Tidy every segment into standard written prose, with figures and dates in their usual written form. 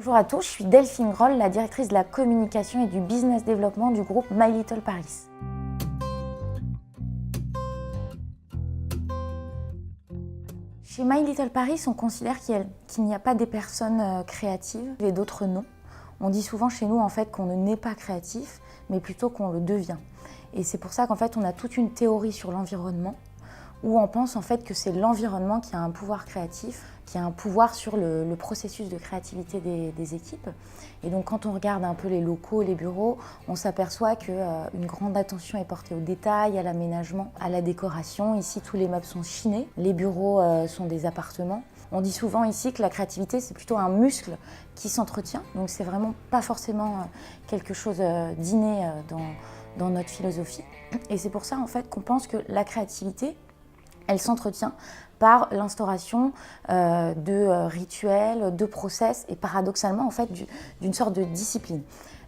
Bonjour à tous, je suis Delphine Groll, la directrice de la communication et du business développement du groupe My Little Paris. Chez My Little Paris, on considère qu'il n'y a pas des personnes créatives et d'autres non. On dit souvent chez nous en fait qu'on ne naît pas créatif, mais plutôt qu'on le devient. Et c'est pour ça qu'en fait on a toute une théorie sur l'environnement, où on pense en fait que c'est l'environnement qui a un pouvoir créatif, qui a un pouvoir sur le processus de créativité des équipes. Et donc quand on regarde un peu les locaux, les bureaux, on s'aperçoit qu'une grande attention est portée au détail, à l'aménagement, à la décoration. Ici, tous les meubles sont chinés, les bureaux sont des appartements. On dit souvent ici que la créativité, c'est plutôt un muscle qui s'entretient, donc c'est vraiment pas forcément quelque chose d'inné dans notre philosophie. Et c'est pour ça en fait qu'on pense que la créativité, elle s'entretient par l'instauration de rituels, de process et paradoxalement en fait d'une sorte de discipline.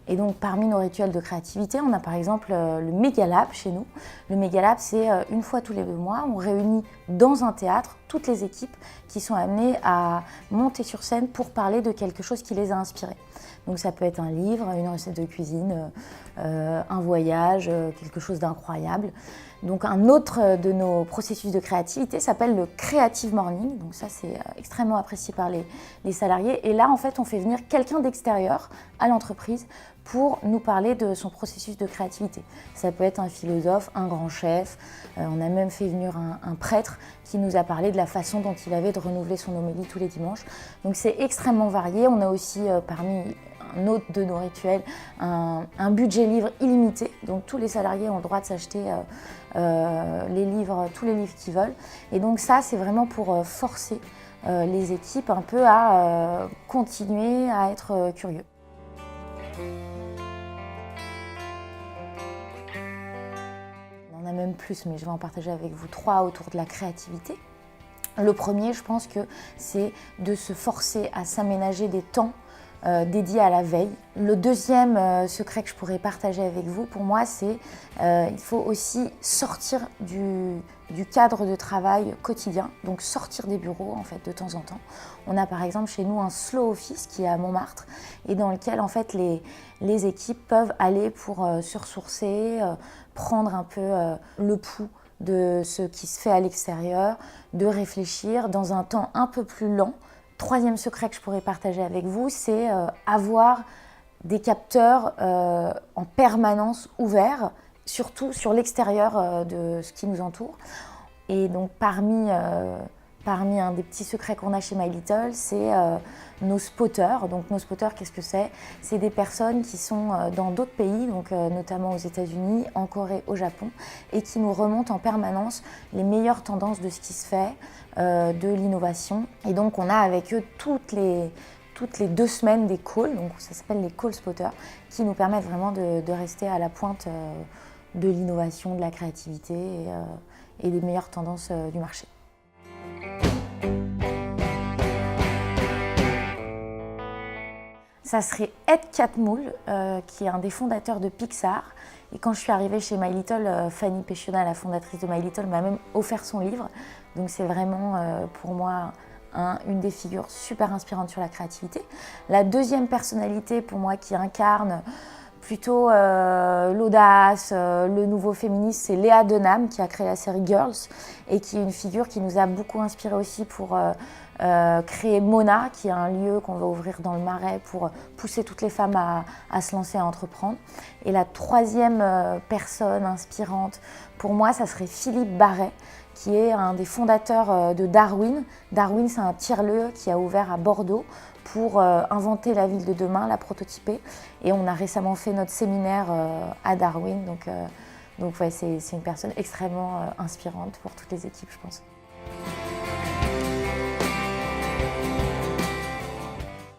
Et donc parmi nos rituels de créativité, on a par exemple le Mégalab chez nous. Le Mégalab, c'est une fois tous les 2 mois, on réunit dans un théâtre toutes les équipes qui sont amenées à monter sur scène pour parler de quelque chose qui les a inspirés. Donc ça peut être un livre, une recette de cuisine, un voyage, quelque chose d'incroyable. Donc un autre de nos processus de créativité s'appelle le Creative Morning. Donc ça c'est extrêmement apprécié par les salariés. Et là en fait on fait venir quelqu'un d'extérieur à l'entreprise pour nous parler de son processus de créativité. Ça peut être un philosophe, un grand chef. On a même fait venir un prêtre qui nous a parlé de la façon dont il avait de renouveler son homélie tous les dimanches. Donc c'est extrêmement varié. On a aussi parmi un autre de nos rituels, un budget livre illimité. Donc tous les salariés ont le droit de s'acheter tous les livres qu'ils veulent. Et donc ça, c'est vraiment pour forcer les équipes un peu à continuer à être curieux. On en a même plus, mais je vais en partager avec vous 3 autour de la créativité. Le premier, je pense que c'est de se forcer à s'aménager des temps dédié à la veille. Le deuxième secret que je pourrais partager avec vous, pour moi, c'est il faut aussi sortir du cadre de travail quotidien, donc sortir des bureaux en fait de temps en temps. On a par exemple chez nous un slow office qui est à Montmartre et dans lequel en fait les équipes peuvent aller pour se ressourcer, prendre un peu le pouls de ce qui se fait à l'extérieur, de réfléchir dans un temps un peu plus lent. Troisième secret que je pourrais partager avec vous, c'est avoir des capteurs en permanence ouverts, surtout sur l'extérieur de ce qui nous entoure. Et donc parmi un des petits secrets qu'on a chez My Little, c'est nos spotters. Donc nos spotters, qu'est-ce que c'est? C'est des personnes qui sont dans d'autres pays, donc notamment aux États-Unis, en Corée, au Japon, et qui nous remontent en permanence les meilleures tendances de ce qui se fait, de l'innovation. Et donc on a avec eux toutes les 2 semaines des calls, donc ça s'appelle les call spotters, qui nous permettent vraiment de rester à la pointe de l'innovation, de la créativité et des meilleures tendances du marché. Ça serait Ed Catmull, qui est un des fondateurs de Pixar. Et quand je suis arrivée chez My Little, Fanny Péchiona, la fondatrice de My Little, m'a même offert son livre. Donc c'est vraiment pour moi une des figures super inspirantes sur la créativité. La deuxième personnalité pour moi qui incarne plutôt l'audace, le nouveau féministe, c'est Léa Dunham qui a créé la série Girls et qui est une figure qui nous a beaucoup inspiré aussi pour créer Mona, qui est un lieu qu'on va ouvrir dans le Marais pour pousser toutes les femmes à se lancer, à entreprendre. Et la troisième personne inspirante, pour moi, ça serait Philippe Barret, qui est un des fondateurs de Darwin. Darwin, c'est un tiers-lieu qui a ouvert à Bordeaux pour inventer la ville de demain, la prototyper. Et on a récemment fait notre séminaire à Darwin. Donc ouais, c'est une personne extrêmement inspirante pour toutes les équipes, je pense.